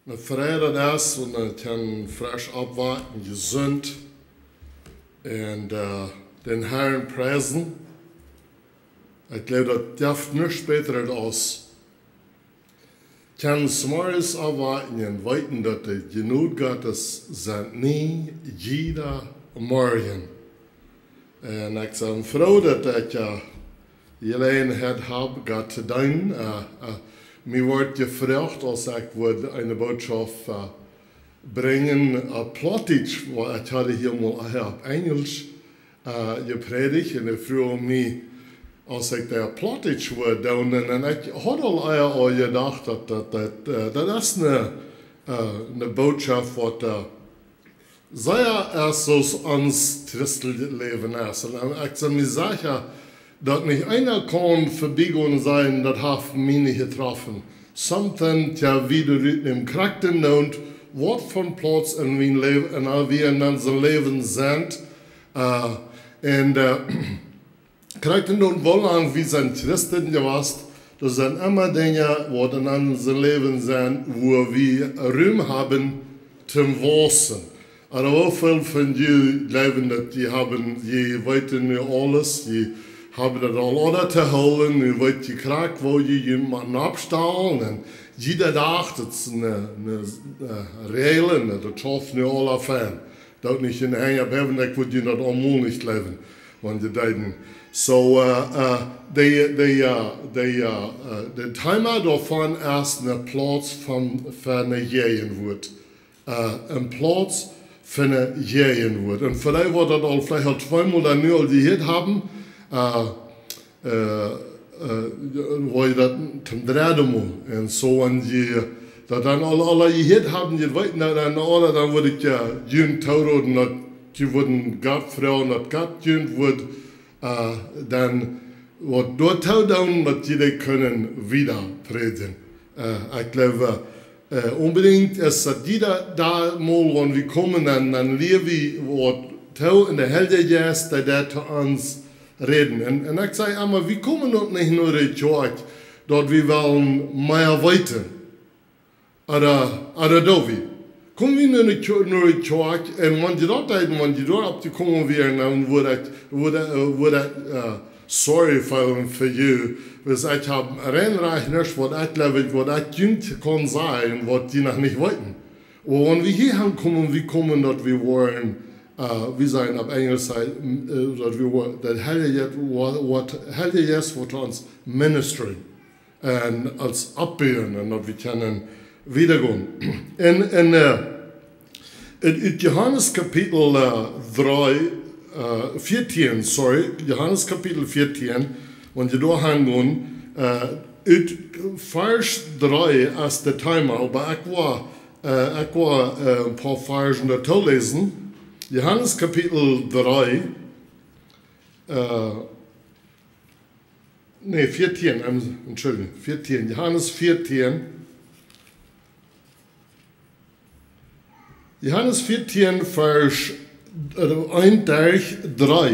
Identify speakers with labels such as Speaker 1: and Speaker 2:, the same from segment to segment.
Speaker 1: Eine Freude das und man kann frisch abwarten, gesund und den Herrn preisen. Ich glaube, das darf nicht später aus. Kann smorgens abwarten und weiten, dass die Genut Gottes sind nie jeder Morgen. Und ich bin froh, dass ich Gelegenheit habe, Gott zu dienen. Mir wird gefragt, als ich eine Botschaft bringen auf Plautdietsch, weil ich hatte hier mal auf Englisch gepredigt und ich frage mich, als ich der Plautdietsch wurde, und ich hatte all gedacht, das ist eine Botschaft, die sehr erst so ans Christenleben ist. Und ich bin mir sicher, dass nicht einer kann verbiegen sein, das hat mich nicht getroffen. Something, ja, wie du im Charakter und Wort von Platz in wie in unserem Leben sind. Charakter und wollen, wie sind Christen gewesen, das sind immer Dinge, die in unserem Leben sind, wo wir Raum haben zum Wachsen. Aber auch viele von euch glauben, dass die haben, die weiten alles, die haben das all zu holen, die wollen die Krack, wo die jemanden abstellen. Und jeder Tag, das ist eine Regel, das schafft nicht alle Fan. Das nicht in Hängen bleiben, ich würde die das einmal nicht leben, wenn die deuten. So, der Thema davon ist ein Platz für eine Gagenwuat. Ein Platz für eine Gagenwuat. Und vielleicht wird das auch vielleicht auch zweimal oder nur gehört haben, wo ich das zum dritten Mal. Und so, und die, da dann alle gehört haben, die weiten dann alle, dann würde ich ja jüng tauren, und die wurden Gott Frauen, und Gott jüng wird, dann wird dort tauern, dass die können wieder predigen. Ich glaube, unbedingt ist das jeder da mal, wenn wir kommen, dann leben wir in der Hälfte jetzt, der zu uns reden. Und ich sage immer, wir kommen dort nicht nur in die Kirche, dort wir wollen mehr weiter. Oder Dovi. Kommen wir nur in die Kirche, und wenn die dort abgekommen wären, dann würde sorry für you, weil ich habe reinreich nicht, was ich glaube, was ich jüngst kann sein, was die noch nicht wollten. Und wenn wir hier ankommen, wir kommen dort, wir wollen, wir sagen auf Englisch, dass wir, das hält jetzt für uns Ministry, und als Abbieten, und dass wir können wiedergehen. In Johannes Kapitel 14, Johannes Kapitel 14, wenn wir da hingehen, Vers 3 ist der Thema, aber ich war ein paar Versen dazu lesen. Johannes Kapitel 3, 14, Entschuldigung, 14, Johannes 14, Johannes 14, Vers 1 durch 3.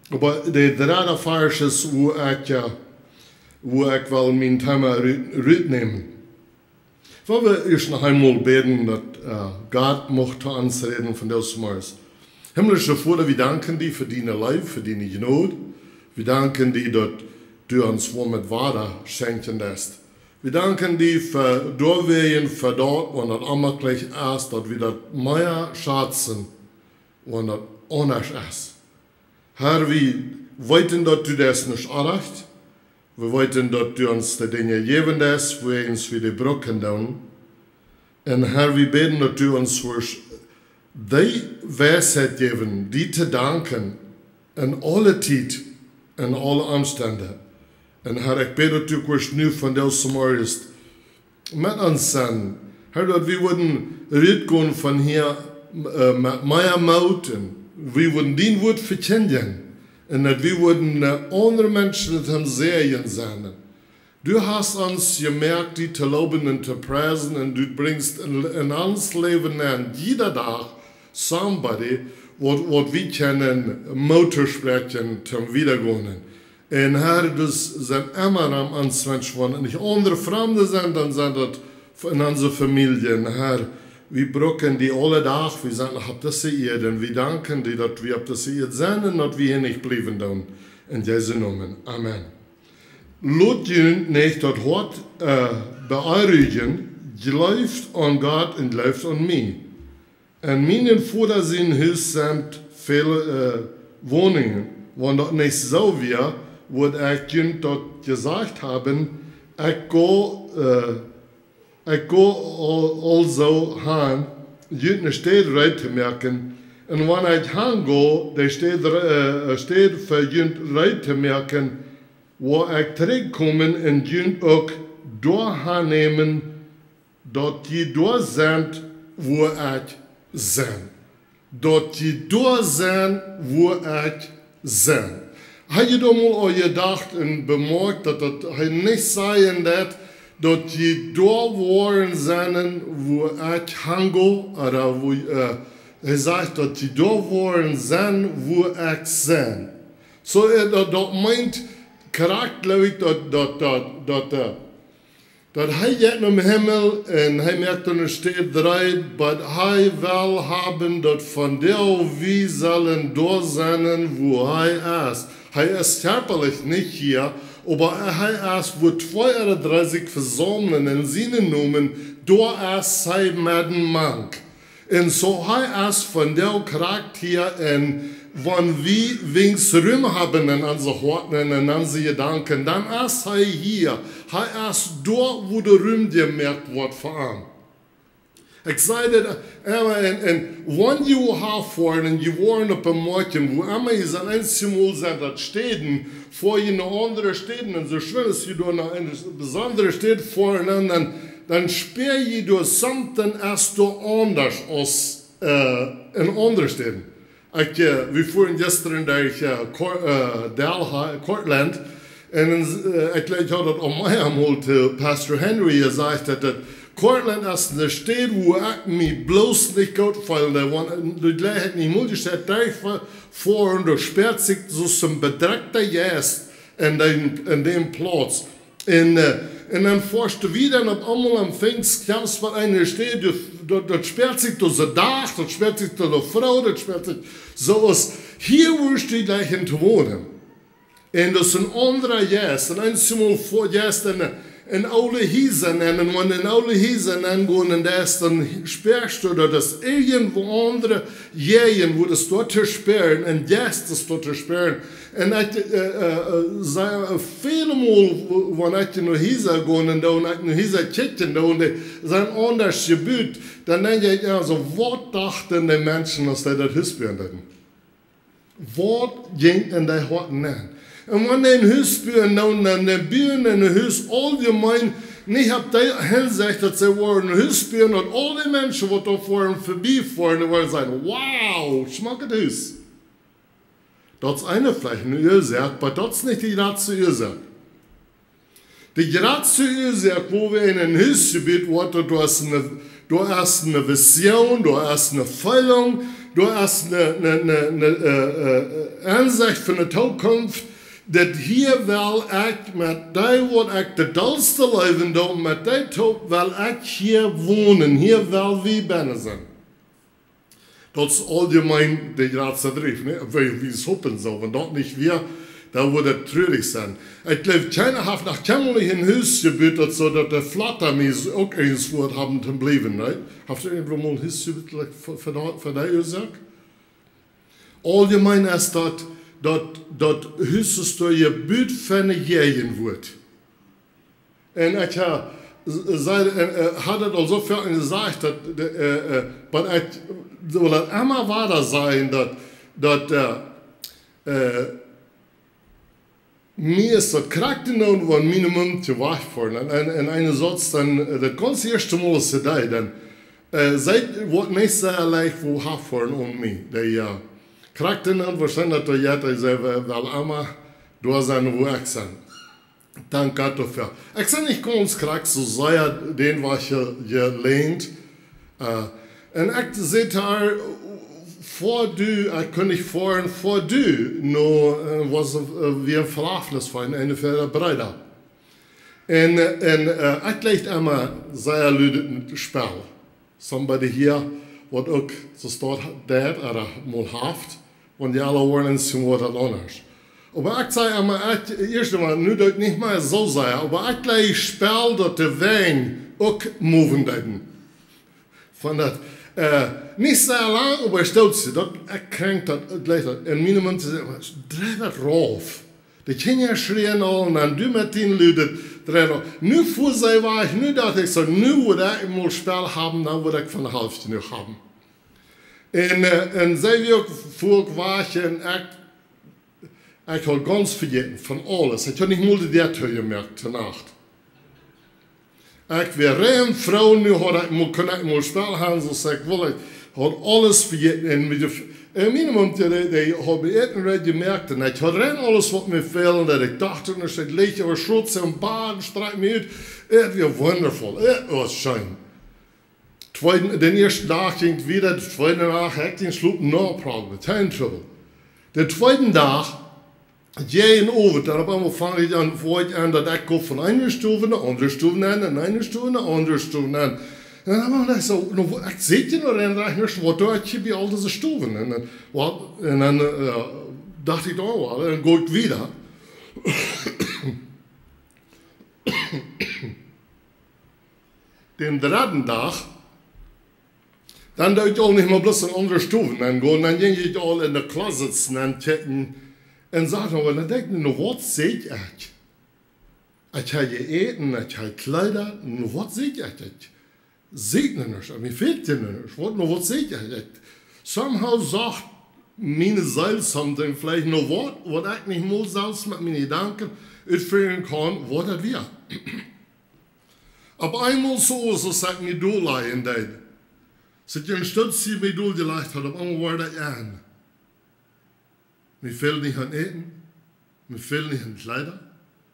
Speaker 1: Aber der dritte Vers ist, wo ich will mein Thema rübernehmen. Wollen wir erst noch einmal beten, dass Gott möchte uns reden von diesem Mars. Himmlischer Vater, wir danken dir für deine Leib, für deine Gnade. Wir danken dir, dass du uns mit Wahrheit schenken lässt. Wir danken dir für Durchwehen, für dort, wo das immer gleich ist, dass wir das mehr schätzen, wenn das anders ist. Herr, wir wollten, dass du das nicht erreicht. Wir wollten, dass du uns die Dinge geben lässt, wo wir uns wieder Brücken tun. Und Herr, wir beten, dass du uns die Weisheit geben, die zu danken, in alle Zeit, in alle Umstände. Und Herr, ich bete, dass du nu von diesem Morgen mit uns sein. Herr, dass wir würden reden von hier mit mehr Mut, und wir würden dein Wort verkündigen. Und dass wir würden andere Menschen zum Sehen sein. Du hast uns gemerkt, die zu loben und zu preisen, und du bringst in uns Leben an, jeder Tag, somebody, wo wir können Motor sprechen zum Wiedergehen. Und Herr, das sind immer am Anwendung, wenn nicht andere Fremde sind, dann sind das in unsere Familien, Herr. Wir brauchen die alle Tag, wir sagen, habt das ihr, denn wir danken dir, dass wir habt das ihr sind und dass wir hier nicht bleiben dann. In Jesu Namen. Amen. Lot je nicht das Wort beeurigen, glaubt an Gott und glaubt an mich. In meinen Vatersinn Haus sind viele Wohnungen. Wenn das nicht so wäre, würde ich dort gesagt haben, ich gehe also hin, eine Stadt reinzumerken. Und wenn ich hingehe, der steht für jünt reinzumerken, wo ich zurückkomme und jünt auch dahin nehmen, dort die dort sind, wo ich bin. Dort die dort sind, wo ich bin. Habt ihr da mal auch gedacht und bemerkt, dass das nicht sein wird, dass die dort waren sind, wo ich hingehe, oder wo sagt, dass die dort waren sind, wo ich bin. So, das meint, charakterlich, dass er jetzt im Himmel und er merkt, dass er steht drei, aber er will haben, dass von der wir sollen dort sein, wo er ist. Er ist körperlich nicht hier, aber er ist, wo 32 versammeln in seinen Namen, da ist er mit dem Mann. Und so er ist von der Charakter, und wenn wir wings Rüm haben in unseren Horten und in unseren Gedanken, dann ist er hier. Er ist dort, wo der Rüm gemerkt wird vor allem. Ich sage, and when you have for and you waren auf dem Morgen, wo immer ihr ein einziges Mal seid, das Städten, vor ihr noch andere Städten, und so schön ist ihr noch eine besondere Stadt voreinander, dann spür ihr durch something erst anders als in anderen Städten. Wir fuhren gestern durch Cortland, und ich glaube, ich habe das auch mal zu Pastor Henry gesagt, dass Cortland ist eine Stadt, wo ich mich bloß nicht gut fühle. Die Leute nicht Multistadt vor und da sperrt sich so ein bedreckter Gäst in dem Platz. Und dann fährst du wieder und einmal am Pfingst kommst du bei einer Stadt, dort sperrt sich das Dach, dort sperrt sich die Frau, dort sperrt sich so aus. Hier wirst du gleich in wohnen. Und das ist ein anderer Gäst, ein einziges vor Gäst in alle Hiesen, und wenn in alle Hiesen angehen, und das dann sperrst du, dass irgendwo andere jähen, wo das dort zu sperren, und jetzt das dort zu sperren. Und ich sage viele Mal, wenn ich in die Hiesen gehe, und ich in die Hiesen kicken, und die sind anders gebüht, dann denke ich, also, was dachten die Menschen, dass die das Hüsbüren hatten? Was ging in die Horten an? Und wenn die in Hüsbüren dann die Bühnen in den Hüs allgemein nicht habt die Hinsicht, dass sie waren in Hüsbüren und all die Menschen, die da vorhin vorbeifahren, die wollen sagen, wow, schmeckt das. Das ist eine vielleicht eine Ursache, aber das ist nicht die letzte Ursache. Die letzte Ursache, wo wir in ein Hüsgebiet waren, du hast eine Vision, du hast eine Füllung, du hast eine Ansicht für eine Zukunft, dat hier wel ik met die wat ik de doodste leven doe, met die top wel ik hier wonen, hier wel wie binnen zijn. Dat is allgemein de laatste brief, ne? Wie es hoppen soll, wenn das nicht wir, da würde es traurig sein. Ich glaube, keiner hat nach keinmal ein Haus gebütet, so dass der Flattermies auch eins Wort haben zu bleiben, ne? Habt ihr irgendwo mal ein Haus gebütet für die Ursache? Allgemein ist dat Hüsses door je buurt van de Gagenwuat. En ik had het al zo veel gezegd, dat het immer wahr sein, dat mir ist das Charakter noch von Minimum zu wach worden. En eine Satz dann, das ganz erste Mal ist da, dann, seit, wat nicht sehr leicht, wo hat worden um mich, der, Krachten aan waarschijnlijk dat jij zei wel allemaal door zijn wo ik zijn. Dank Gott dafür. Ich sage nicht ganz krank, so sei er den, was je lehnt. Und ich sehe da vor du, ich kann nicht vor du, nur was wir ein Verlaufnis von eine für Brüder. En ik leid immer sehr lüdet Spel. Somebody hier, wat ook zo staat dat, oder mal haft, und die alle wollen zum wat anders. Aber ich sage immer, erst einmal, nu dat nicht mehr so sein, aber ich leid Spel, dat de Wein auch moven deuten. Von dat, nicht sehr lang, aber stolz, ich krank dat gleich. In meinem Mund sagen, dreh dat rauf. Die Kinder schrien al, und dann du mit den Leuten, nu voor zij war ich, nu dachte ich so, nu würde ich mal Spiel haben, dann würde ich von der Hälfte noch haben. Und zij wie auch vor war ich, ich habe ganz vergessen von alles. Ich habe nicht mal die Detail gemerkt, zur Nacht. Ich war rein Frau, nu had ich mal Spiel haben, so sag ich, will ich, habe alles vergessen. In meinem Mund, die habe ich echt gemerkt, und ich hatte rein alles, was mir fehlt, und ich dachte, und ich lege aber Schutz und Baden, streik mir ut. Es war wundervoll, es war schön. Den ersten Tag ging es wieder, den zweiten Tag, ich den Schluck, no problem, kein Trouble. Den zweiten Tag, jeden Abend, dann auf einmal fange ich an, dass ich von einer Stufe in eine andere Stufe an, und eine Stufe in eine andere Stufe an. En dan dacht ik zo, ik zit je nog en dan dacht ik, wat doe je bij al deze stoven? En dan dacht ik, oh, dan ga ik weer. Den dritten Tag, dann deed ik al niet meer bloß in andere stoven en gaan. Dan ging ik al in de klas zitten en checken. En zag dan, dan denk ik, nou wat zie ik? Ik heb je eten, ik heb kleider, nou wat zie ik? Segne nicht, mir fehlt dir nicht. Ich wollte nur was sagen. Somehow sagt meine Seele something, vielleicht noch was ich nicht mal selbst mit meinen Gedanken ausführen kann, was das wäre. Aber einmal so sagt mir du in der. Seit ich ein Stütz hier mir du geleicht hat, auf einmal war das an. Mir fehlt nicht an Eten, mir fehlt nicht an Kleider,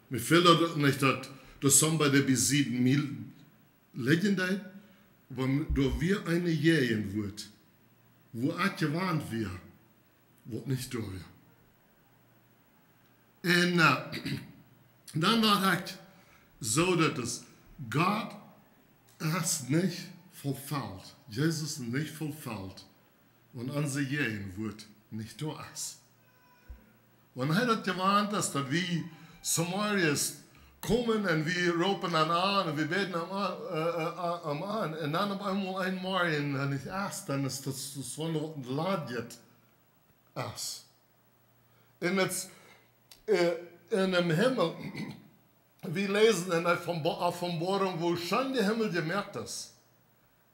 Speaker 1: mir fehlt nicht, dass somebody besieht mir legendär. Wo wir eine Jähen wird, wo ich gewarnt wir, wird nicht durch. Und dann war ich so, dass Gott es nicht verfällt, Jesus nicht verfällt, und unsere Jähen wird nicht durch ist. Und er hat gewarnt, dass wir Samarias kommen und wir roepen an und wir beten an. Und dann auf einmal en ich erst, dann ist das so ein Ladjet erst. Und jetzt in dem Himmel, wir lesen in der Offenbarung, wo schon der Himmel gemerkt ist.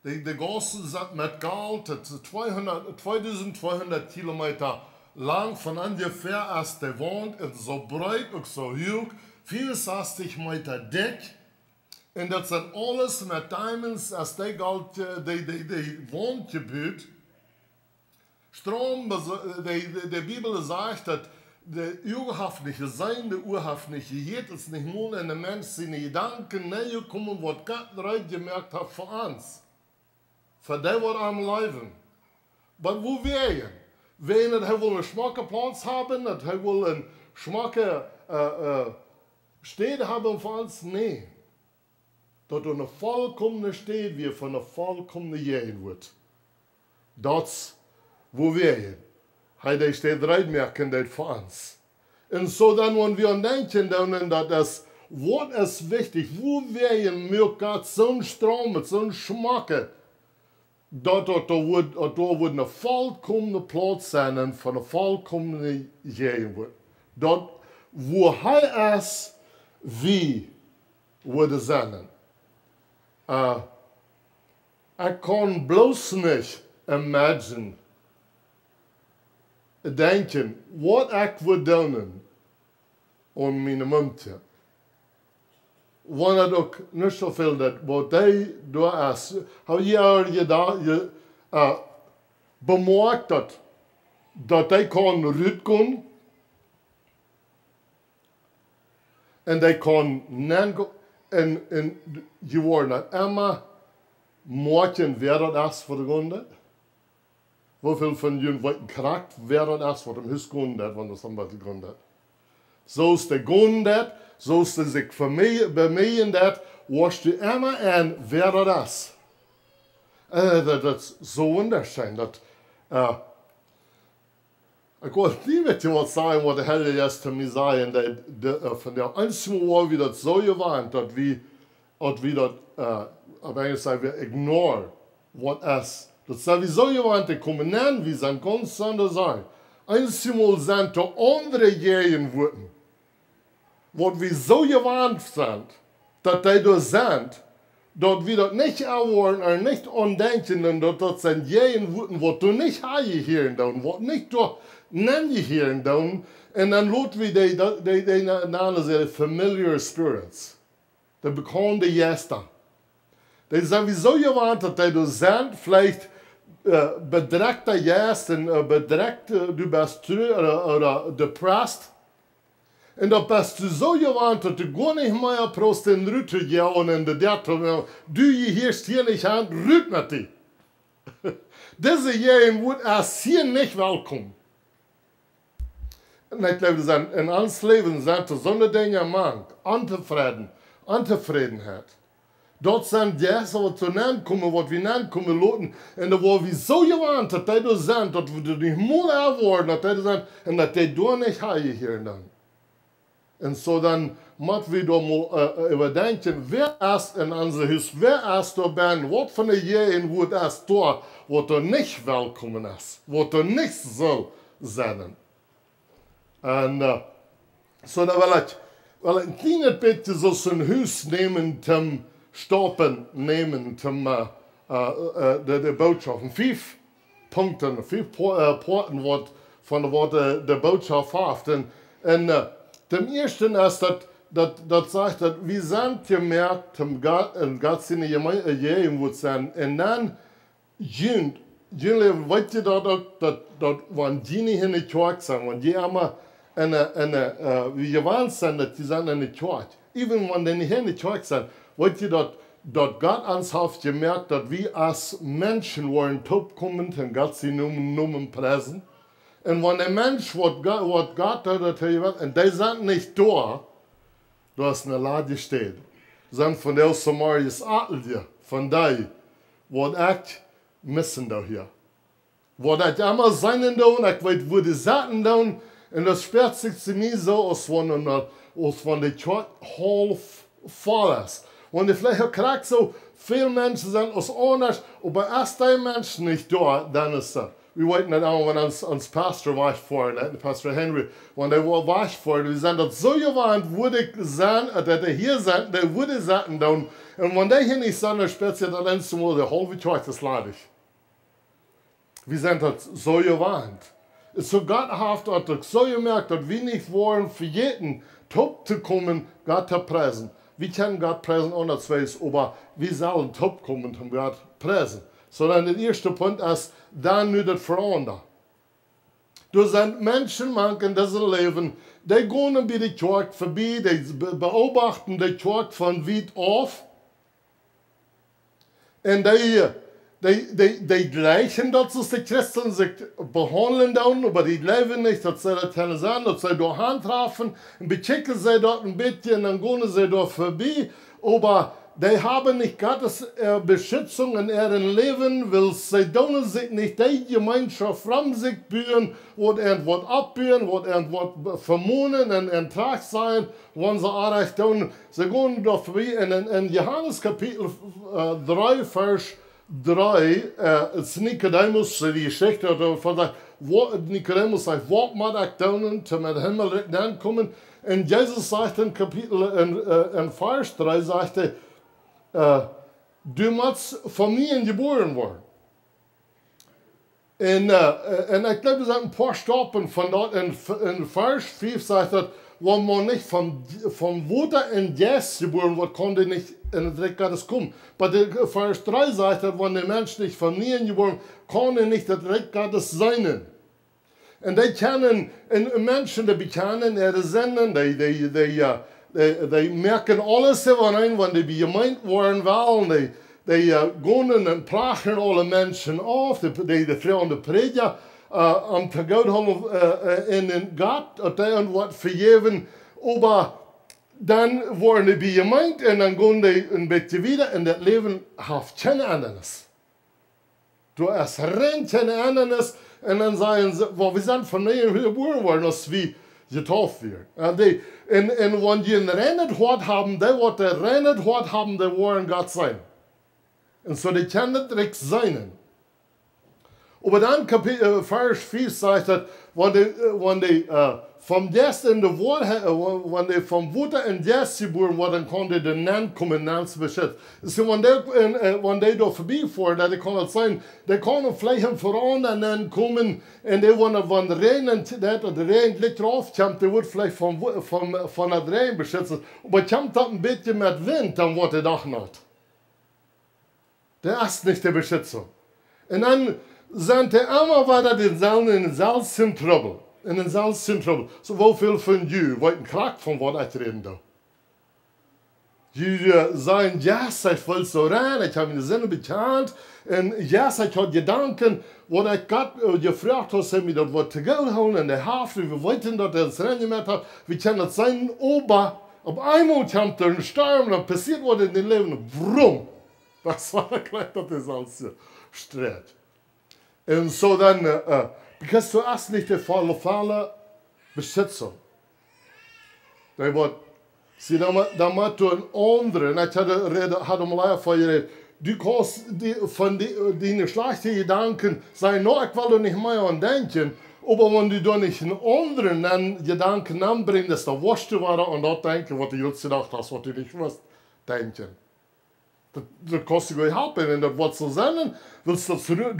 Speaker 1: Die Gassen sind mit Gold, 2200 Kilometer lang, von ungefähr als der Wand, so breit und so hoch, 64 Meter dick. Und das sind alles mit Diamonds, als die Gold, die Wand gebaut. Strom, die Bibel sagt, dass der urhaftliche Sein, der urhaftliche Jed ist nicht nur in den Menschen seine Gedanken näher kommen, was Gott bereits gemerkt hat für uns. Für die, was am Leben. Aber wo wir? Wenn er will einen schmacken Platz haben, dass er will einen schmacken Städte haben für uns? Nein. Dass er eine vollkommene Städte wie von einer vollkommenen Jähen wird. Das, wo wir hin. Hij steht reinmerken dat für uns. Und so dann, wenn wir denken, dann, dass was ist wichtig, wo wir mir Gott so ein Strom mit so ein Schmacke, da wird eine vollkommene Platz sein von einer vollkommenen Jähen wird. Dort, wo er ist, wie würde sein. Ich kann bloß nicht imagine, denken, wat ik wil doen om mijn mond. Want het ook niet zoveel dat wat hij door is. Heb je bemerkt dat hij kan uitkomen en hij kan niet en je wordt niet immer morgen wer dat is voor de grond. Hoeveel van jullie weten kracht wer dat is wat hem huis gegründet, want dat somebody gegründet. Zo is de gründet, so ist es sich bemühen, das, was du immer an, wäre das. Das ist so wunderschön. Ich wollte nie mit dir was sagen, was der Herr jetzt zu mir sagen, von der einzigen Mal, wie das so gewarnt, dass wir das, auf Englisch sagen wir, ignore, was ist. Das ist sowieso gewarnt, die kommen nennen, wie sind ganz anders sein. Einmal sind da andere Gagenwuaten, wo wir so gewarnt sind, dass die da sind, dass wir das nicht erwarten und nicht andenken, und dass das sind Gagenwuaten, wo du nicht hören darfst, wo nicht du nennen hören darfst, und dann lassen wir die nennen familiar spirits, die bekannten Gäste. Die sind so gewarnt, dass die da sind, vielleicht bedreckter Gäste, bedreckt, du bist oder depressed. Und da bist du so gewarnt, dass du gar nicht mehr prost den Rüte gehen und in der Dertel, du hierst hier nicht an, rüt mit dir. Diese Gagenwuat ist hier nicht willkommen. Und ich glaube, in uns Leben sind so eine Dinge mank, Antefriedenheit. Dort sind die Gäste, die zu nennen kommen, was wir nennen kommen, Leuten, und da wo wir so gewarnt, dass die da sind, dass wir nicht mal erwarten, dass die da sind, und dass die da nicht hier dann. Und so dann müssen wir da mal überdenken, wer ist in unser Haus, wer ist da ben, was von der Gagenwuat ist da, was da nicht willkommen ist, was da nicht soll sein. Und so da will ich ein kleines bisschen so ein Haus nehmen, zum Stoppen nehmen, zum der Botschaften. 5 Punkte, 5 Porten, von was der Botschaft hat. Und dem ersten ist, das sagt, dass wir sind gemerkt, im Gott seine Gagenwuat sind, und dann weißt du, dass wenn die nicht in der Kirche sind, wenn die immer wie gewarnt sind, dass die sind in der Kirche, even wenn die nicht in der Kirche sind, weißt du, dass Gott uns hat gemerkt, dass wir als Menschen wollen top kommen, und Gott sie Nummern preisen. Und wenn der Mensch, was Gott hat, und die sind nicht da, da ist eine Lade steht. Sind von der Samarias Adel, von die, was echt missen da hier. Was ich immer sein da, und ich weiß, wo die Sachen da, und das spürt sich zu mir so, als wenn die Kirche halb voll ist. Und vielleicht kriegt so viele Menschen sind aus anders, aber erst die Menschen nicht da, dann ist das. Wir wollten nicht auch, wenn uns Pastor war vorhin, Pastor Henry, wenn der war vorhin, wir sind das so gewarnt, wurde sein, dass hier sind, der wurde sagen, und wenn der hier nicht sind, dann speziell das letzte Mal, der halbe Tag ist leidig. Wir sind das so gewarnt. So Gott hat das so gemerkt, dass wir nicht wollen, für jeden top zu kommen, Gott zu preisen. Wir können Gott preisen, anders weiß, aber wir sollen top kommen, um Gott preisen. Sondern der erste Punkt ist, dann nur das Verändern. Da sind Menschen, manche in diesem Leben, die gehen bei der Kirche vorbei, die beobachten die Kirche von weit auf. Und die gleichen, dass die Christen sich behandeln dann, aber die leben nicht, dass sie das können sagen, dass sie da handtrafen, und bechecken sie dort ein bisschen, dann gehen sie da vorbei, aber die haben nicht Gottes Beschützung in ihrem Leben, weil sie tun sich nicht die Gemeinschaft von sich bühen, wo irgendwas abbühen, wo irgendwas vermunen und ein Tag sein, wenn sie erreicht tun. Sie gehen da vorbei in Johannes Kapitel 3, Vers 3, ist Nikodemus, die Geschichte davon sagt, Nikodemus sagt, was muss ich tun, zum Himmel dann kommen? Und Jesus sagt in in Vers 3, sagt du musst von mir geboren werden. Und ich glaube, es sind ein paar Stoppen von dort. In Vers 5 sagt er, wenn man nicht vom Wasser in Geist geboren wird, konnte nicht in das Reich Gottes kommen. Bei Vers 3 sagt er, wenn der Mensch nicht von mir geboren, kann er nicht das Reich Gottes sein. Und die kennen Menschen, die bekennen ihre Sünden, die merken alles überein, wenn die gemeint worden wollen. Die gehen und plagen alle Menschen auf, die fremde Prediger, om te God in Gott, und die wat vergeven, aber dann worden die bij gemeint und dann gehen die ein bisschen wieder in das Leben haft keine anderes. Du hast rein keine anderes und dann sagen sie, wir sind von neuem geboren worden, als wie getauft wird. Und wenn die ein reines Hort haben, die wird ein reines Hort haben, die wollen Gott sein. Und so die können das direkt sein. Aber dann Vers 4 sagt, wenn die vom Gäste in der Wort, wenn die vom Wutter in Gäste geboren wurden, dann konnte die Namen kommen, Namens beschützen. So, wenn die da vorbeifahren, dann kann es sein, die können vielleicht voran und dann kommen, und die, wenn der Regen nicht drauf kommt, die wird vielleicht von der Regen beschützt. Aber kommt das ein bisschen mit Wind, dann wird die doch nicht. Der ist nicht der Beschützer. Und dann sind die immer weiter in den selben Trouble. In den selben Trouble. So, wofür von you? Wollt ein Krack von was ich reden da? Die sagen, yes, ich will so rein, ich habe meine Sinne bekannt. Und yes, ich habe Gedanken, wo ich Gott gefragt habe, dass mir das Wort zu Geld holen in der Hafen. Wir wollten, dass er es reingemacht hat. Wir können das sein, aber auf einmal kommt ein Sturm, dann passiert was in dem Leben. Brumm. Das war gleich, das ist alles Streit. Und so dann, because du hast nicht die volle Besitzer. Da wird, sie da macht du ein anderer, und ich hatte mal von ihr, du kannst von deinen schlechten Gedanken sein, no, ich will nicht mehr an denken, aber wenn du da nicht einen anderen Gedanken anbringst, dass der Wurste war und dort denken, was du jetzt gedacht hast, was du nicht wirst denken. Das kostet dir helfen, und das wird so sein, du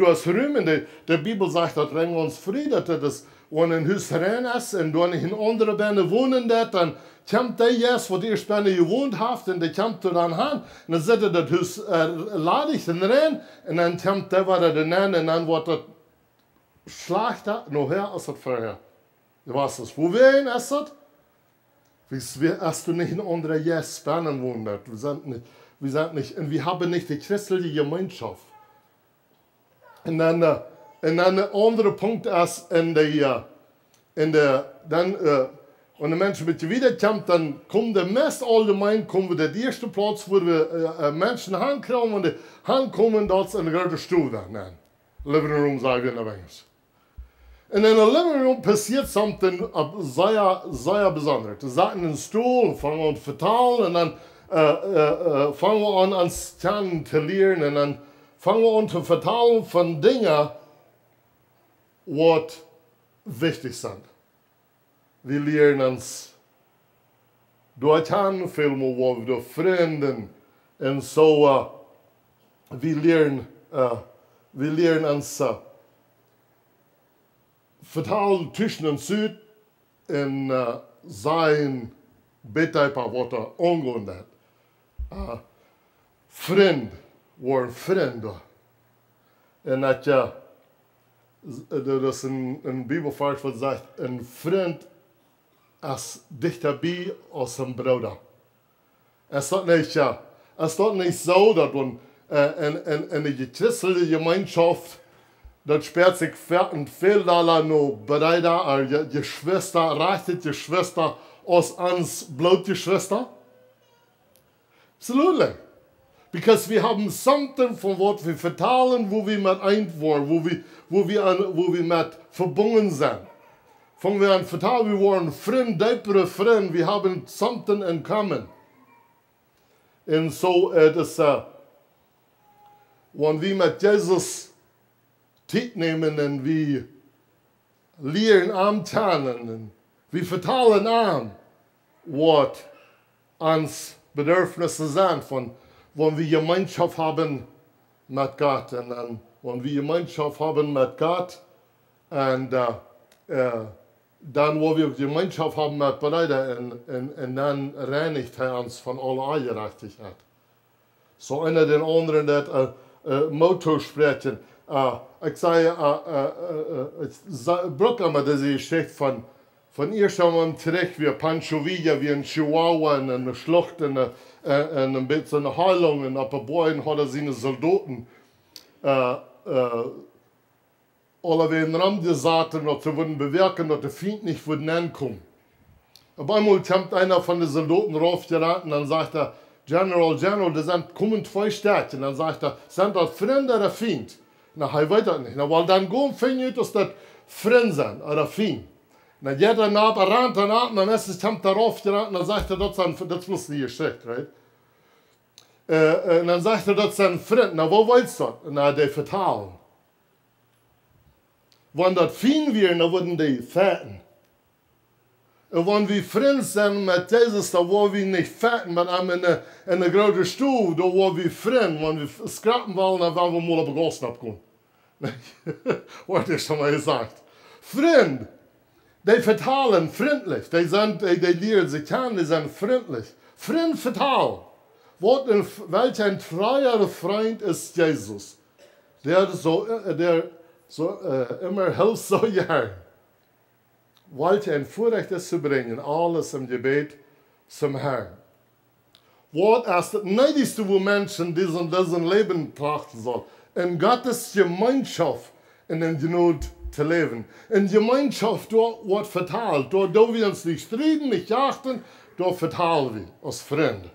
Speaker 1: hast Ruhm, der Bibel sagt, das bringt uns Frieden, dass wenn ein Haus rein ist und du nicht in anderen Bänden wohnen, dann kommt der jetzt, wo die Spende gewohnt hat, und der kommt dann an, und dann setzt das Haus ladig in rein, und dann kommt der wieder rein, und dann wird das schlechter, noch her als das vorher. Du weißt es, wo wir hin ist das? Hast du nicht in anderen Spenden wohnen, wir sind nicht, und wir haben nicht die christliche Gemeinschaft. Und dann ein anderer Punkt ist, wenn die Menschen mit wiederkommen, dann kommen die meist allgemein, kommen wir der erste Platz, wo wir Menschen hinkommen, und die hinkommen, dort in der großen Stube. Living Room, sagen wir in Englisch. Und in der Living Room passiert something sehr Besonderes. Wir saßen in den Stuhl und fangen an zu vertalen, und dann fangen wir an, uns zu lernen, und dann fangen wir an zu vertalen von Dingen, die wichtig sind. Wir lernen uns durch Filme, wo wir durch Freunde, und so, wir lernen uns vertalen zwischen und Süd und sein Betäuper, was er angehen hat. Freund waren Freunde. Und das ist ein Bibelvers, was sagt, ein Freund ist dichter bei als ein Bruder. Es ist nicht so, dass man in die christliche Gemeinschaft, das sperrt sich viel da noch Brüder, Geschwister, rechtet Geschwister als uns Blutgeschwister. Absolutely. Because wir haben something von was wir vertalen, wo wir mit einwaren, wo wir mit verbunden sind. Fangen wir an vertalen, wir waren Freund, deepere Freund, wir haben something in common. Und so das, wenn wir mit Jesus Zeit nehmen und wir lernen antanen und wir vertalen an, was uns Bedürfnisse sind, wenn wir Gemeinschaft haben mit Gott. Und dann, wenn wir Gemeinschaft haben mit Gott, und dann, wo wir Gemeinschaft haben mit Brüdern, und dann reinigt er uns von aller Ungerechtigkeit. So einer den anderen, das Motto sprechen. Ich sage, ich brauche immer diese Geschichte von erst einmal zurück, wie Pancho Villa, wie ein Chihuahua, in einer Schlucht, in ein bisschen eine Heilung, und auf den Bäumen hat er seine Soldaten alle in den Raum gesagt, dass sie würden bewirken, dass der Feind nicht ankommen. Auf einmal kommt einer von den Soldaten raufgeraten, dann sagt er, General, da kommen zwei Städte. Dann sagt er, sind das Freunde oder Feind? Na, ich weiß das nicht. Na, weil dann gehen wir dass das Freunde sind oder Feind. Na, jeder Nachbar rennt dann ab, dann kommt er raufgeraten, dann sagt er, das muss nicht geschickt, right? Und dann sagt er, das sind Freunde. Na, wo willst du das? Na, die vertalen. Wenn das Feind wären, dann würden die fetten. Und wenn wir Freunde sind mit Jesus, dann wollen wir nicht fetten mit einem in eine große Stuhl, da wollen wir Freunde. Wenn wir skrappen wollen, dann wollen wir mal auf den Gossen abgehen. Wurde ich schon mal gesagt. Freunde, die vertalen freundlich. Die lernen sich kennen, die sind freundlich. Freund vertalen. Welch ein treuer Freund ist Jesus, der immer hilft, so ja. Welch ein Vorrecht ist zu bringen, alles im Gebet zum Herrn. Was ist das Nötigste, wo Menschen diesen Leben trachten sollen? In Gottes Gemeinschaft in der Not zu leben. In Gemeinschaft, dort wird verteilt. Dort wir uns nicht streiten, nicht jachten, dort verteilen wir als Freunde.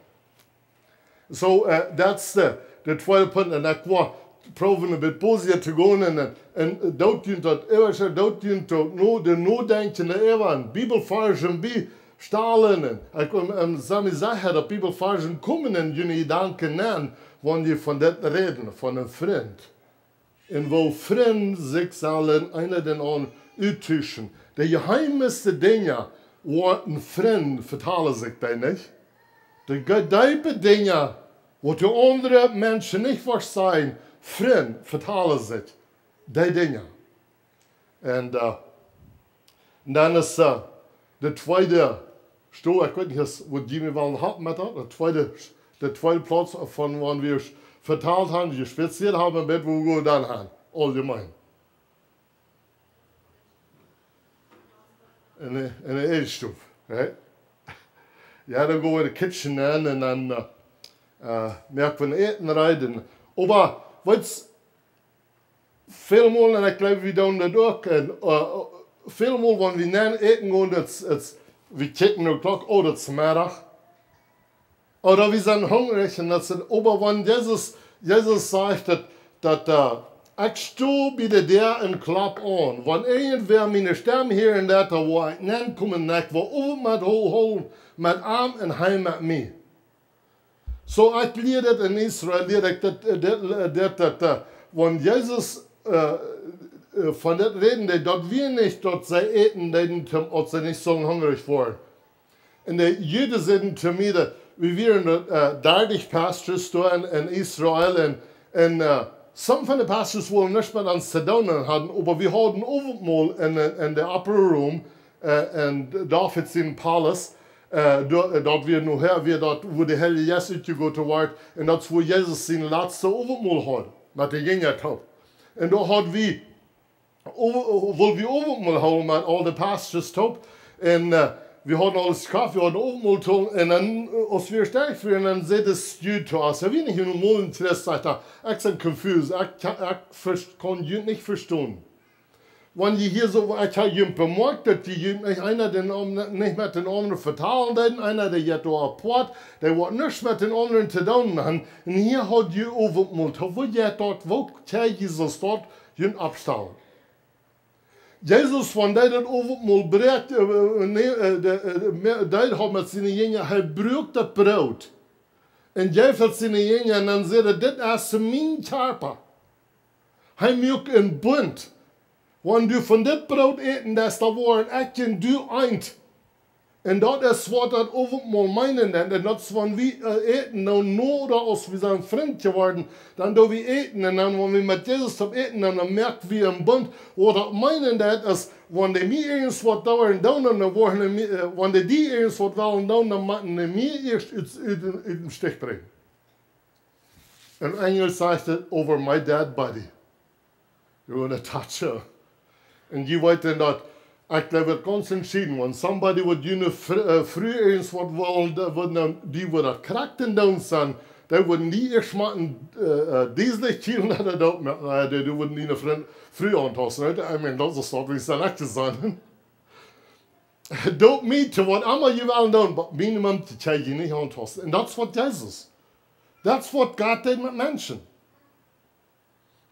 Speaker 1: So, das ist der tweede Punkt. Und ich war proben een beetje positief te gaan en dat dient dat eeuwige, dat dient dat de nooddenkende eeuwen, bibelversen bij stalen. En Sami zei dat bibelversen komen en jullie danken nemen, wanneer je van dit reden, van een vriend. En wo vriend zich zullen een den anderen uittuschen. De geheimste dingen wat een vriend vertalen zich bij niet. De gedijpe dingen wat de andere mensen niet verstaan, vriend vertalen zich. Die dingen. En dan is de tweede stoel, ik weet niet wat Jimmy wel had met dat, de tweede plaats van wanneer we vertaald hebben, gespeziert hebben met wo we dan gaan, allgemein. In de eerste stoel. Right? Ja, dan gaan we de kitchen in en dan merken we eten rijden. Maar wat veelmaal, en ik geloof we doen dat ook, en veelmaal wanneer we naar eten gaan, we kijken naar de klok, oh dat is middag. Oder wir sind hungrig und das sind, aber wenn Jesus sagt, dass ich stehe bei der und klapp an. Wenn irgendwer meine Stimme hier in der, wo ich nicht kommen nicht, wo oben mit hoch, mit Arm und heim mit mir. So ich lehre das in Israel, wenn Jesus von das reden, dass wir nicht dort sei eten, dass sie nicht so hungrig waren. Und die Juden sind zu mir, wir waren 30 Pastors in Israel und some von den Pastors wollen nicht mehr an Sedona haben, aber wir hatten obenmal in der Upper Room in Davids in Palace, dort wir nur her, dort wo der Heilige Geist ausgegossen wird, und das wo Jesus sein letztes obenmal hat, mit der Jüngertaub. Und da hat wir, wollen wir obenmal haben mit all den Pastors taub, und wir hatten alles gekauft, wir hatten obenmal tun, und dann, als wir stark waren, dann sieht es gut zu uns. Wenn ich in einem Monat zuerst sagte, ich bin confused, ich kann Jüd nicht verstehen. Wenn die hier so, ich habe Jüd bemerkt, dass die Jüd nicht einer nicht mit den anderen verteilen, einer, der jetzt da apart, der wird nichts mit den anderen zu tun haben. Und hier hat Jüd obenmal, wo jetzt dort, wo Jesus dort Jüd abstellen. Jesus van dat overmal breekt, dat had met zijn jongen, hij bruikt dat brood. En jij heeft zijn jongen en dan zei hij, dit is mijn körper. Hij maakt een bund. Wanneer du van dit brood eten, dat is dat woord, ik en du eint. En dat is wat dat overmal meinen, en dat is wanneer we eten, nou nur als we zijn vriend geworden, dan doen we eten, en dan wanneer we met Jezus op eten, dan merken we een bund. Wat dat meinen, dat is, wanneer we ergens wat dauwen doen, dan worden wanneer die ergens wat willen doen, dan moeten we mij eerst uit de stich brengen. En Engels zegt het over my dead body. You're gonna touch her. En je weet dan dat, ik geloof het ganz entschieden, wenn somebody would früher eens wat willen, die would krachten doen zijn, die würden nie erst mal diese Kiel naar de dood met, die würden nie eine früh antasten, right? I mean, das ist doch, wie es dann echt sein. Doet me to wat allemaal je wel doen, maar minimum te krijg je niet aantasten. En dat is wat Jezus. Dat is wat God deed met mensen.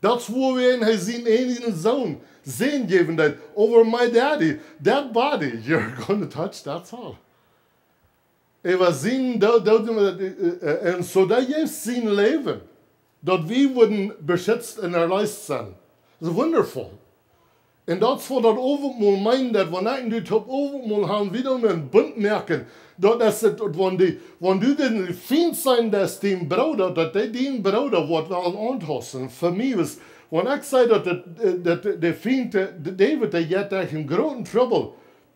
Speaker 1: Dat is waar we in hij zijn enige zoon zin geven dat over my daddy, that body, you're going to touch, that's all. We zien en zodat je zijn leven, dat we worden beschützt en erleist zijn. Dat is wonderful. En dat is wat dat overmal meint, dat wanneer ik dit op overmal gaan, wieder een Bund merken, dat is het, wanneer du den Feind sein, dat die Bruder, dat die Bruder wordt wel aantasten. Voor mij was, wanneer ik zei dat de Feind, David, der jet echt in großen Trouble,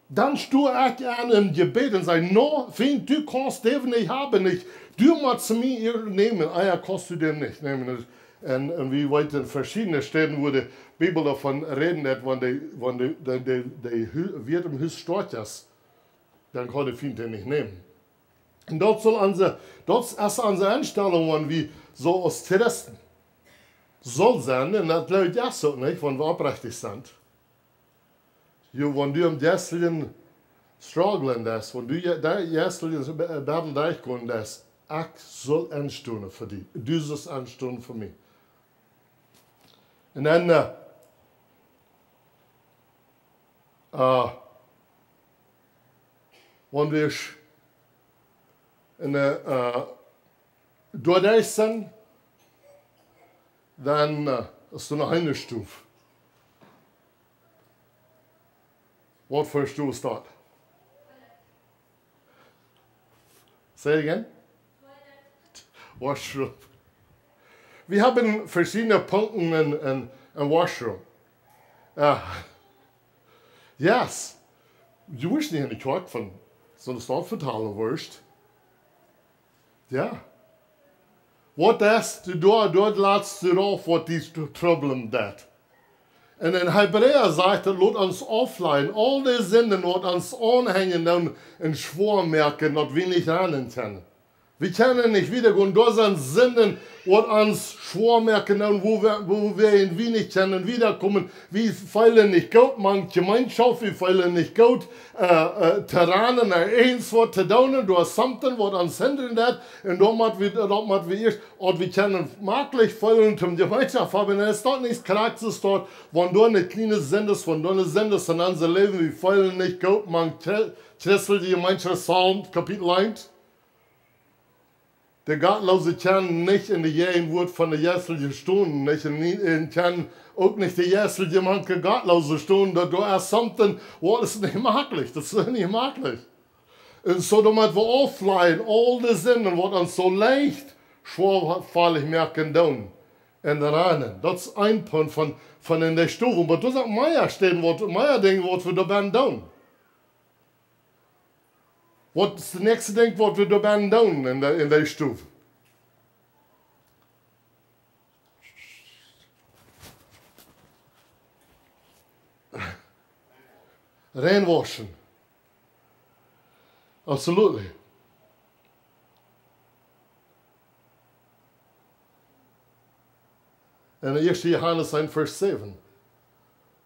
Speaker 1: dann stoe ik aan im Gebet und zei, no, Feind, du kannst David nicht haben, nicht. Du musst mir ihr nehmen, ja, kannst du dem nicht nehmen. Und wie weit in verschiedenen Städten, wo die Bibel davon reden, dass wenn die wird im Haus steht, dann kann der Feind den nicht nehmen. Und das ist unsere Einstellung, wenn wir so als Christen soll sein, und das glaube ich auch so nicht, wenn wir aufrichtig sind. Wenn du im Jährlichen strugglen das, wenn du Jährlichen Battle durchgehen das, ich soll anstehen für dich. Du sollst anstehen für mich. Und dann, wenn wir durch sind, dann ist noch eine Stufe. Was für eine Stufe ist das? Say it again. Washroom. Wir haben verschiedene Punkte in Washroom. Yes. Du wirst nicht in die Kirche von so einer Stadt vertalen wirst. Ja. Was das, dort lässt du auf, was die Trouble dat. Und in Hebräer sagt er, lasst uns offline, all die Sünden, was uns anhängen, dann in Schwur merken, dass wir nicht lernen können. Wir können nicht wiedergehen, da sind Sünden, was uns Schwur merken, wo wir in Wien nicht können wiederkommen. Wir feilen nicht gut, man Gemeinschaft, wir feilen nicht gut, Terranen, eins was zu tun, du hast something, was uns hindert, und da müssen wir erst, und wir können möglich feilen zum Gemeinschaft haben, es ist dort nichts Charakteres dort, wenn du eine kleine Sünde ist, wenn du eine Sünde ist in unser Leben, wir feilen nicht gut, man Christel, die Gemeinschaft, Psalm, Kapitel 1. Der Gottlose kann nicht in die Gegenwart von der jährlichen Stunden, nicht kann auch nicht die jährliche manche Gottlose Stunden, da ist something, was ist nicht möglich, das ist nicht möglich. Und so, damit wir offline, all die Sünden, was uns so leicht schwerfällig merken, tun, in der Reinen. Das ist ein Punkt von in der Stufe. Aber du sagst, Meier stehen, Meier Ding, was wir da tun. Was ist das nächste Ding, was wir da tun in der Stufe? Reinwaschen. Absolutely. In 1. Johannes 1, Vers 7.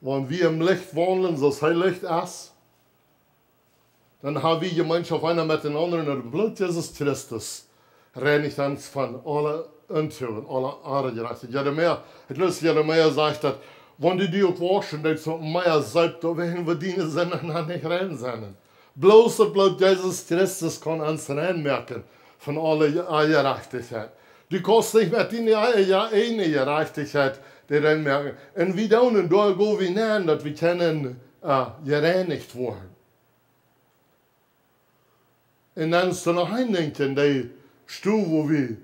Speaker 1: Wenn wir im Licht wandeln, so es Licht ist, dann haben wir Gemeinschaft einer mit den anderen und das Blut Jesus Christus reinigt uns von aller Untugend, aller Ungerechtigkeit. Jeremia sagt, dass wenn du dich auch waschen, dann so mehr Salb, da werden wir deine Sünden nicht rein sein. Bloß das Blut Jesus Christus kann uns reinmerken von aller Ungerechtigkeit. Du kannst nicht mit deiner eigenen Gerechtigkeit reinmerken. Und wir tun, da gehen wir näher, dass wir können gereinigt werden. Und dann ist da noch ein Denken, die Stuhl,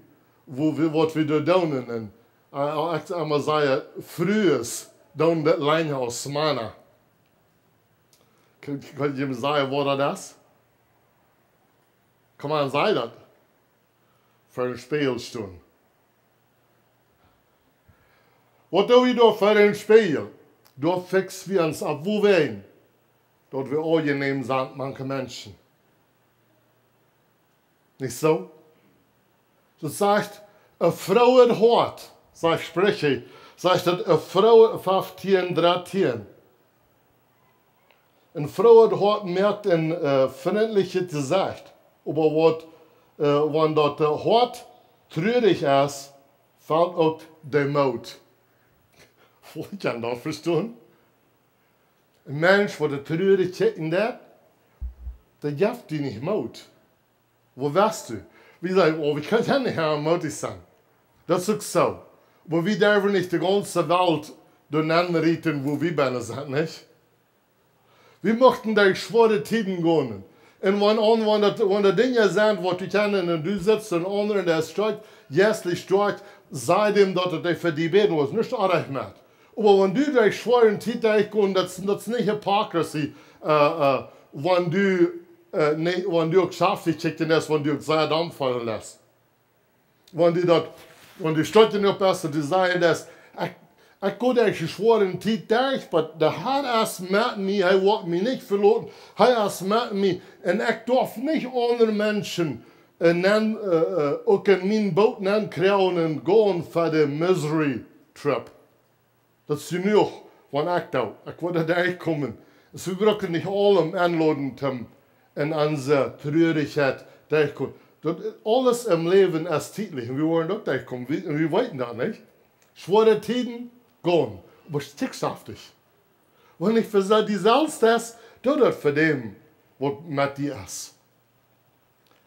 Speaker 1: was wir da tun. Und ich einmal sagen, frühes, down das Lighthouse, Mana. Könnt ihr mir sagen, was das ist? Kann man sagen das? Für ein Spielstunde. Was tun wir da für ein Spiel? Da fixen wir uns ab, wo wir hin. Dort wir angenehm sind, manche Menschen. Nicht so? Das sagt, eine Frau hat Hort, sagt Spreche, sagt, dass eine Frau 15, 13. Een vrouw hat merkt een vriendelijke gezegd. Aber wat, wanneer dat hart treurig is, fällt auch der Mut. Ich kann das verstehen. Ein Mensch, der treurig checken der gibt dir nicht Mut. Wo wärst du? Wie sagt, oh, wir können nicht mutig sein. Das ist auch so. Aber wir dürfen nicht die ganze Welt durcheinanderrichten, wo wir sind, nicht? Wir möchten durch schwere Tiden gehen. Und wenn die Dinge sind, was du kennen, und du sitzt und andere, der steht, jährlich steht, sei dem, dass er für die beten muss, nicht arg macht. Aber wenn du durch schwere Tiden durchgehst, das ist nicht Hypocrisy, wenn du geschafft hast, wenn du sehr dampfen lässt. Wenn du stolz nicht bist, du sagst, ich gehe durch die schweren Tiden durch, aber der Herr ist mit mir, er wird mich nicht verloren, er ist mit mir, und ich darf nicht andere Menschen auch in mein Boot kriegen und gehen für den Misery-Trip. Das ist genug, wenn ich da, ich würde da kommen. Wir brauchen nicht alle einladen, in unsere Traurigkeit durchkommen. Alles im Leben ist täglich, und wir wollen auch durchkommen, wir wollten das nicht. Schwere Tiden, gehen, aber stickshaftig. Wenn ich für die selbst ist, tut das für den, was mit dir ist.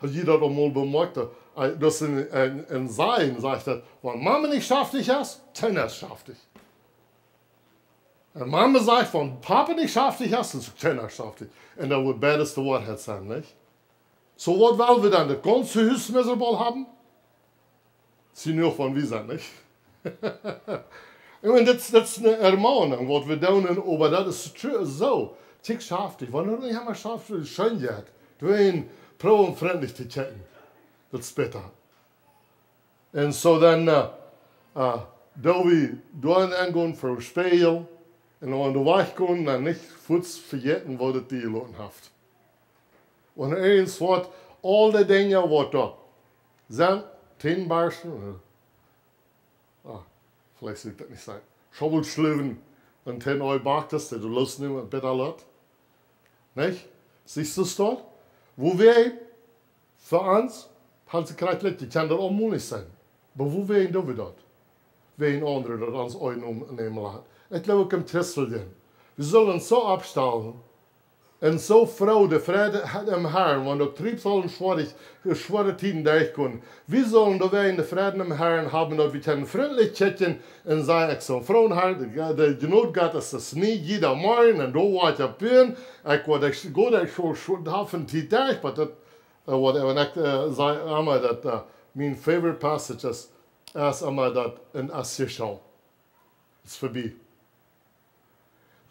Speaker 1: Hat jeder das einmal bemerkt, dass in Sein sagt, wenn Mama nicht schaftig ist, dann ist schaftig. Wenn Mama sagt, wenn Papa nicht schaftig ist, dann ist er schaftig. Und das wird beides die Wahrheit sein, nicht? So, was wollen wir dann? Das ganze Haus miserable haben? Sie nur von wir sind, nicht? Ich meine, das ist eine Ermahnung, was wir tun, aber das ist so. Tick schaftig, wenn du nicht einmal schafft, schön geht. Du ihn probieren, freundlich zu checken. Das ist besser. Und so dann, da wir angehen für das Spiel, und wenn du weichgehen, dann nicht kurz vergessen, was das dir gelassen hat. Und eins wird, all die Dinge, was da sind, Tinbarschen, vielleicht sollte das nicht sein, Schaufelschlüven und ten Euro Barktes, die du losnimmst und bitte lässt. Nicht? Siehst du es dort? Wo wir für uns, Panzerkreis, die kann das auch nicht sein. Aber wo wir da dort? Wen andere das uns einnehmen lassen. Ich glaube, ich kann Trissel gehen. Wir sollen uns so abstellen und so froh, der Friede hat im Herrn, wenn der Trieb sollen schwere Tiden durchkommen. Wir sollen da in der Frieden im Herrn haben, dass wir können freundlich checken und sagen, ich soll Frauenheit, der Genot geht, ist das nie jeder Morgen und da war ich ab hin. Ich war schon Hafen Tid durch, aber das, wenn ich sage einmal, dass mein favorite passage ist einmal das in Assission. Das ist vorbei.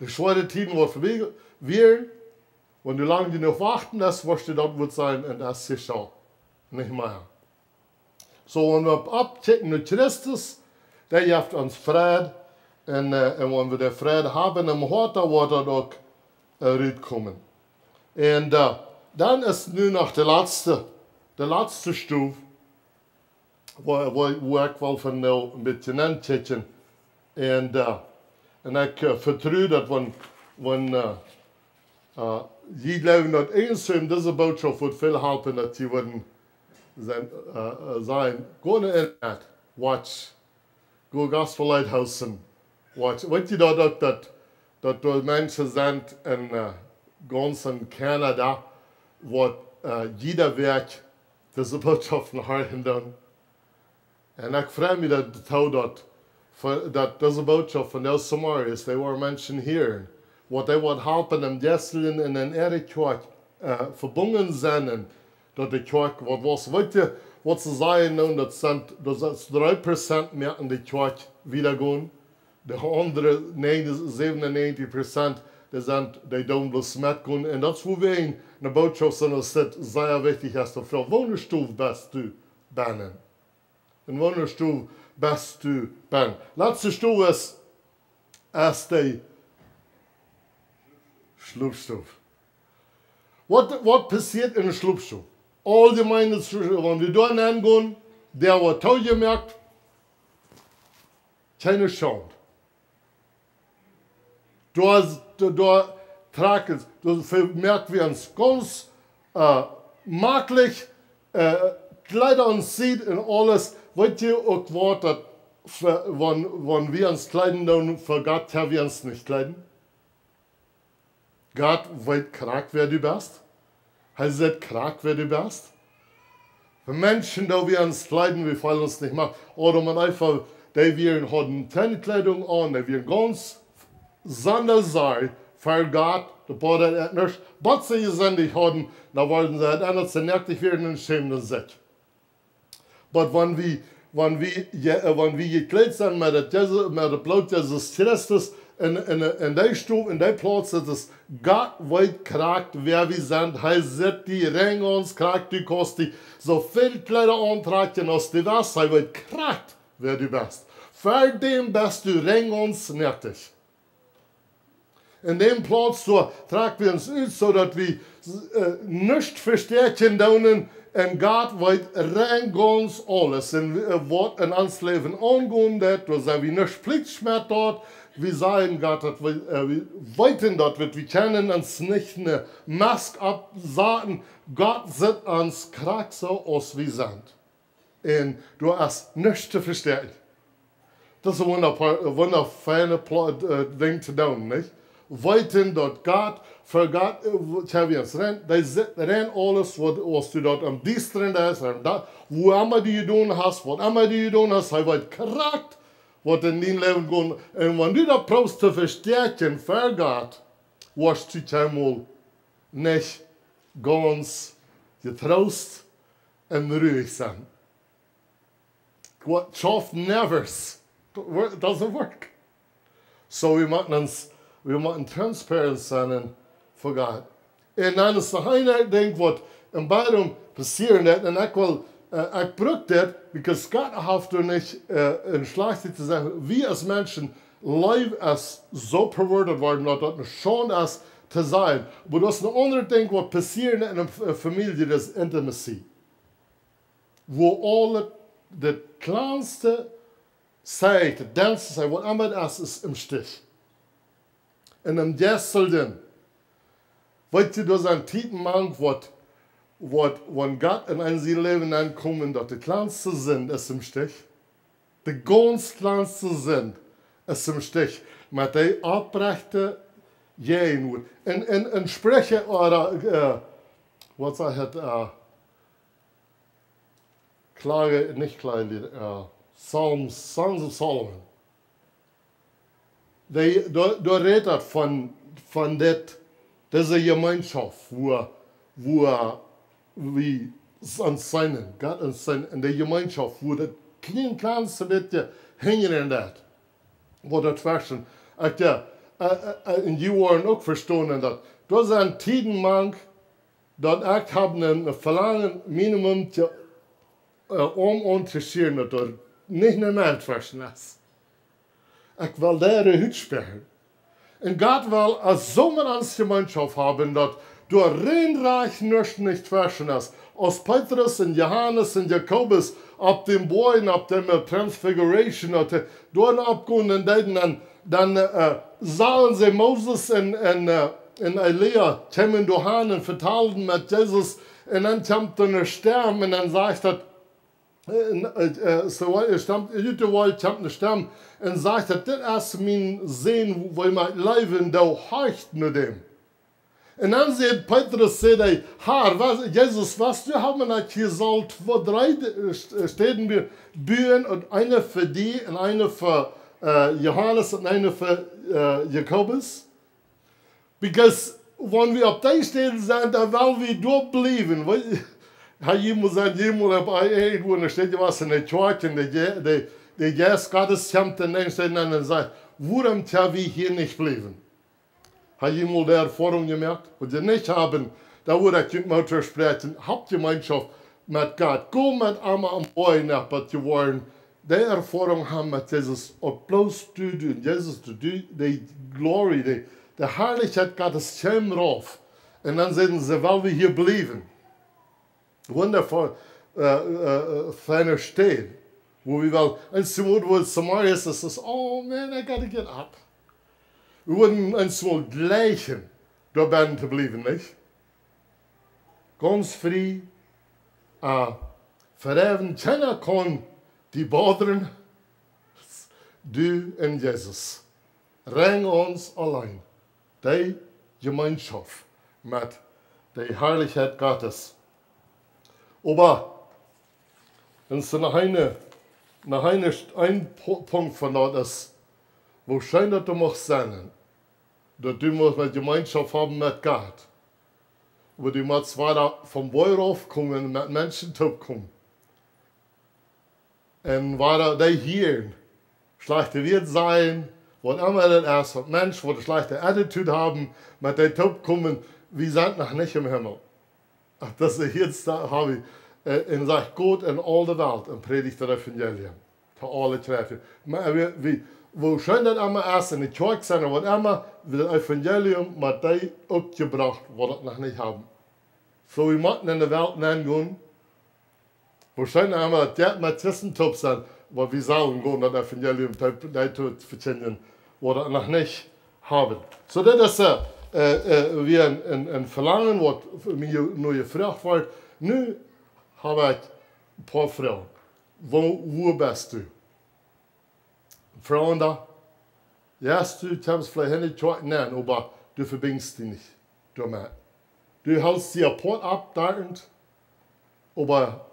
Speaker 1: Die schwere Tiden war vorbei. Wenn du lange noch warten lässt, was du dort wird sein, und das ist sicher nicht mehr. So, wenn wir abchecken mit Christus, der gibt uns Frieden, und wenn wir den Frieden haben im Hort, dann wird er auch rauskommen. Und dann ist nur noch die letzte Stufe, wo ich will von now ein bisschen anchecken. Und ich vertraue, dass wenn die glauben, dass einzeln diese Botschaft wird viel helfen, dass sie würden sein, go in the Internet, watch, go Gospel Lighthouse und watch. Weißt du dort, dass Menschen sind in ganz in Kanada, wo jeder Werk diese Botschaft nach Hause tun. Und ich freue mich, dass diese Botschaft von der Samaritans, die waren Menschen hier, wat hij wat helpen om desselin in een ere kerk verbunden zijn. Dat de kerk wat was. Weet je wat ze zeggen nu? Dat is 3% meer in de kerk wiedergaan. De andere 97% die doen bloß mitgehen. En dat is hoe wij in de boodschap zijn. Dat is zeer wichtig als de vrouw. Wohnstoel best du bannen. Een wohnstoel best du bannen. Laatste stoel is als die Schlupfstoff. Was passiert in einem Schlupfstoff? Allgemeine Zuschauer, wenn wir da hingehen, der wird toll gemerkt, keine Chance. tragen, das merkt wir uns ganz maglich, Kleider uns sieht und alles, wollt ihr auch wartet, wenn wir uns kleiden, dann für Gott, Herr, wir uns nicht kleiden? Gott weiß krank, wer du bist. Er sagt krank, wer du bist. Für Menschen, die wir uns kleiden, wir fallen uns nicht machen. Oder man einfach, die wir haben Tennkleidung an, die wir ganz sonders sein, für Gott, der Bruder hat nicht, was sie gesendet haben, da wollten sie anders zernächtig werden und schämen sich. Aber wenn wir gekleidet sind mit der Blut Jesus Christus, in der Stube, in der Platz, das ist Gott weit kragt, wer wir sind. Er sieht die Ringe uns, kragt die Kosti, so viel Kleider antragen, als du bist, er weit kragt, wer du bist. Für den bist du Ring uns nötig. In dem Platz so tragen wir uns aus, so dass wir nicht verstärken dürfen, und Gott weit rein ganz alles, und was in uns Leben angehen wird, da sind wir nicht Pflichtschmerz dort, wir sagen Gott, wir weiten dort, wir können uns nicht eine Maske absagen, Gott sieht uns krank so aus wie sind. Und du hast nichts zu verstehen. Das ist ein wunderschönes Ding zu tun, nicht? Weiten dort Gott, für Gott, wir uns rennen alles, was du dort am Dienst drin ist, wo immer du getan hast, was immer du getan hast, er wird kragt, was in dein Leben geht. Und wenn du das brauchst zu verstärken für Gott, wirst du einmal nicht ganz getrost und ruhig sein. What schafft never, doesn't work. So wir müssen transparent sein für Gott. Und dann ist noch ein Ding, was in beidem passieren wird, und ich brauche das, because Gott hat du nicht in schlechte zu sagen, wir als Menschen leben es so perverted worden, dass das schon ist zu sein. Aber das ist ein anderes Ding, was passiert in einer Familie, das ist Intimacy. Wo alle, das kleinste sagt, das Dänze sagt, was immer das ist im Stich. In einem Jesselden. Weißt du, das ist ein Titelmann, wenn Gott in ein Leben ankommt, dass die kleinste sind, ist im Stich. Die ganz kleinste sind, ist im Stich. Mit der abrechte Jenut. In Spreche oder, was sagt Klage, nicht Klage, Songs of Solomon. Da redet von dieser Gemeinschaft, wo wie uns seinen, Gott und sein, in der Gemeinschaft, wo das kleinste bisschen hängen wird, wo das Zwischen, in die Jahren auch verstanden, dass da sind Tiedenmann, dass ich habe ein Verlangen, Minimum zu unterschieden, dass da nicht eine Mensch zwischen ist. Ich will deren Hüt sperren. Und Gott will als so eine Gemeinschaft haben, dass du reinreich nicht zwischen ist. Als Petrus und Johannes und Jakobus ab dem Boyen, ab dem Transfiguration, dort abgehen und dann sahen sie Moses und Elia kommen durch und vertalten mit Jesus und dann kommt er sterben und dann sagt er, sterben und sagt er, das ist mein Sehen, weil mein Leben da heicht nur dem. Und dann sagt Petrus, Jesus, was du haben nicht gesagt, wo 3 stehen wir Bühnen und eine für die und eine für Johannes und eine für Jakobus. Because wenn wir auf der Stelle sind, dann wollen wir dort bleiben. Hat jemand gesagt, jemand hat irgendwo eine Stelle was in der Kirche und der Geist Gottes kommt und dann sagt, warum können wir hier nicht bleiben? Hat jemand die Erfahrung gemerkt? Und die nicht haben, da würde ich mit Mutter sprechen, habt Gemeinschaft mit Gott, go mit einmal am Boy nach, was sie wollen, die Erfahrung haben mit Jesus, ob bloß du und Jesus, die Glory, die Herrlichkeit Gottes kommt rauf. Und dann sagen sie, weil wir hier bleiben. Wundervoll, feine stehen, wo wir wollen, ein Simon, wo es Samaria ist, oh man, I gotta get up. Wir würden uns mal gleichen, da ben te blijven, nicht? Ganz frei, verheven, keiner kann die bothern, du und Jesus. Rein uns allein, die Gemeinschaft mit der Herrlichkeit Gottes. Aber, und so ein Punkt von dort ist, wo schön, dass du musst sein, dass du musst eine Gemeinschaft haben mit Gott. Wo du musst weiter vom Bäuer aufkommen und mit Menschen kommen. Und weiter die hier schlechte wird sein, wo immer das ist, Menschen, die eine schlechte Attitude haben, mit der kommen, wir sind noch nicht im Himmel. Ach, das ist jetzt da, habe ich, und sagt Gott in all der Welt und predigt das Evangelium. Zu alle Treffen. Wo schön das immer ist, in der Kirche sind, wo immer das Evangelium mit dem abgebracht, was das noch nicht haben. So wir müssen in der Welt nennen, wo schön immer das mit Zwischentop sind, wo wir sagen, gehen, das Evangelium zu verkünden, was das noch nicht haben. So das ist wie ein Verlangen, was mir nur gefragt wird. Nu habe ich ein paar Fragen. Wo bist du? Frauen da? Ja, du kannst vielleicht nicht nennen, aber du verbindest dich nicht damit. Du hältst die Apport ab, aber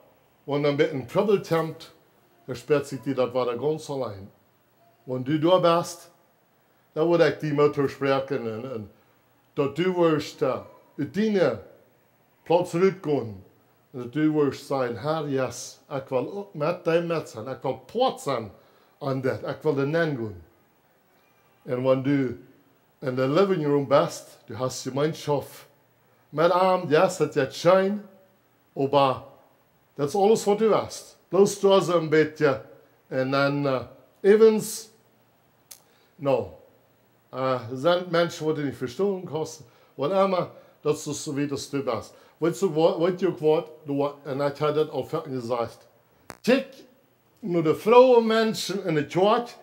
Speaker 1: wenn du mit einem Trouble kommt, dann sperrt sich die das weiter ganz allein. Wenn du da bist, dann würde ich die Mutter sprechen und dass du wirst in deinen Platz zurückgehen. Und du wirst sagen, Herr, yes, ich will mit dir mit sein, ich will Platz sein an das, ich will den nennen. Und wenn du in der Living Room bist, du hast Gemeinschaft mit ihm, yes, das ist jetzt schön, aber das ist alles, was du hast. Bloß da so ein bisschen, und dann evens, no, sind Menschen, die nicht verstehen kosten, und immer, das ist so, wie das du bist. Weißt du, was ich gehört, und ich habe das auch gesagt, check nur die Frauen, Menschen in der Kirche,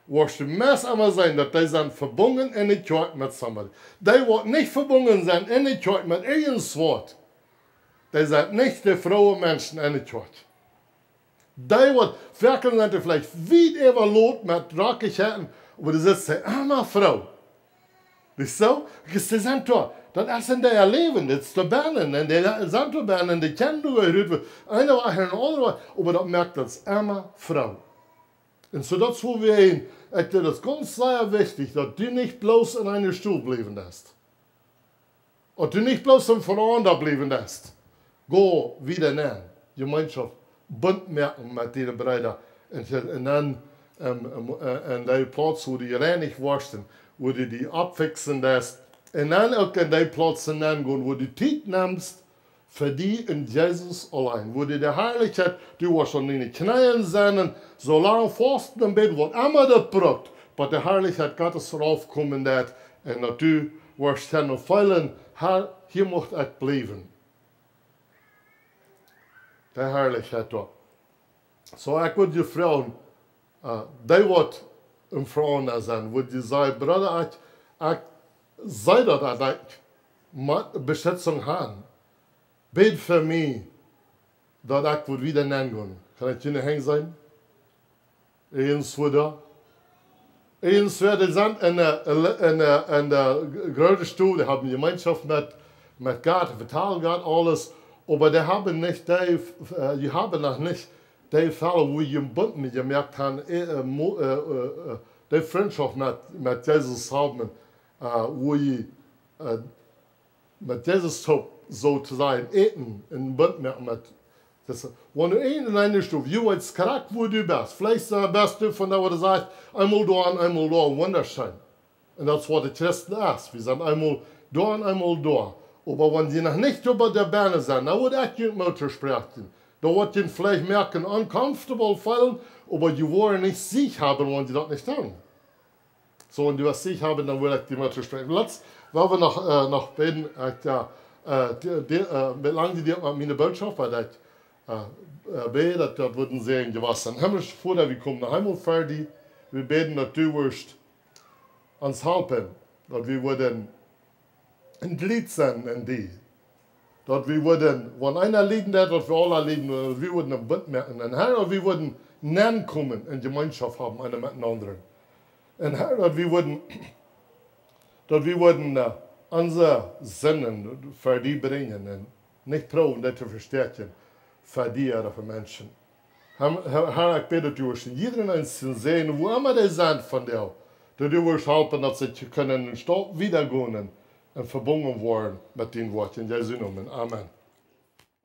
Speaker 1: wirst du meist einmal sein, dass die sind verbunden in der Kirche mit somebody. Die werden nicht verbunden sein in der Kirche mit irgendwas Wort. Die sind nicht die Frauen, Menschen in der Kirche. Die werden, vielleicht sind vielleicht weit evaluiert mit Rockigkeiten, aber die sitzt eine Frau. Nicht so? Die sind da. Das ist in der Leben, das ist der Bernen, und die sind der Bernen, die kennen du gehört. Einer war hier, ein anderer, aber das merkt das immer Frau. Und so das, wo wir hin, ist das ganz sehr wichtig, dass du nicht bloß in einem Stuhl bleiben lässt. Und du nicht bloß im Voneinander bleiben lässt. Go wieder näher. Gemeinschaft, Bund merken mit den Brüdern. Und dann an der Platz, wo die reinig wursten, wo du die abfixen lässt. Und dann auch an den Platz hineingehen, wo du Zeit nimmst für die und Jesus allein. Wo du die Herrlichkeit, du wirst schon in den Knien sein, so lange fasten im Bett, was immer das braucht, aber die Herrlichkeit Gottes raufkommen wird, und du wirst dann fühlen, Herr, hier möchte ich bleiben. Die Herrlichkeit dort. So, ich würde die Frauen, die wird im Frauen sein, wo die sagen, Bruder, ich sei das, dass ich Beschätzung habe. Bet für mich, dass ich wieder nennen kann. Ich Ihnen hängen sein? Irgendwo da? Irgendwo, die sind in der größten Stuhl, die haben Gemeinschaft mit Gott, vertrauen Gott alles, aber die haben nicht, die haben noch nicht die Fälle, wo ich im Bund nicht gemerkt habe, die Freundschaft mit Jesus haben, wo ich mit Jesus so zu sein, eten, in Bund mit das. Wenn du in einer Stufe, du als Charakter, wo du bist, vielleicht bist du von der, wo du sagst, einmal da und einmal da, wunderschön. Und das ist, was die Christen ist. Wir sind einmal da und einmal da. Aber wenn sie noch nicht über der Beine sind, dann wird ich mit Mutter sprechen. Da wird ihnen vielleicht merken, uncomfortable fühlen, aber die wollen nicht sich haben, wenn sie das nicht tun. So, wenn die was sich haben, dann will ich die Mutter sprechen. Letzt, weil wir noch beten, belangen die dir mit meiner Botschaft, weil ich bete, das würden sehen, gewassen. Himmlisch Vater, wir kommen nach Himmel fertig, wir beten, dass du wirst uns helfen, dass wir würden ein Glied sein in die. Dort wir würden, wenn einer lieben hat, dass wir alle lieben, wir würden ein Bund machen. Und Herr, wir würden näher kommen in Gemeinschaft haben, einer mit den anderen. Und Herr, dass wir würden unsere Sinnen für die bringen und nicht trauen, das zu verstärken für die oder für Menschen. Herr, ich bitte dich, jeder einzelne sehen, wo immer die sind von dir, dass du wirst helfen, dass sie können in den Stadt wiedergehen und verbunden werden mit den Worten. In Jesu Namen. Amen.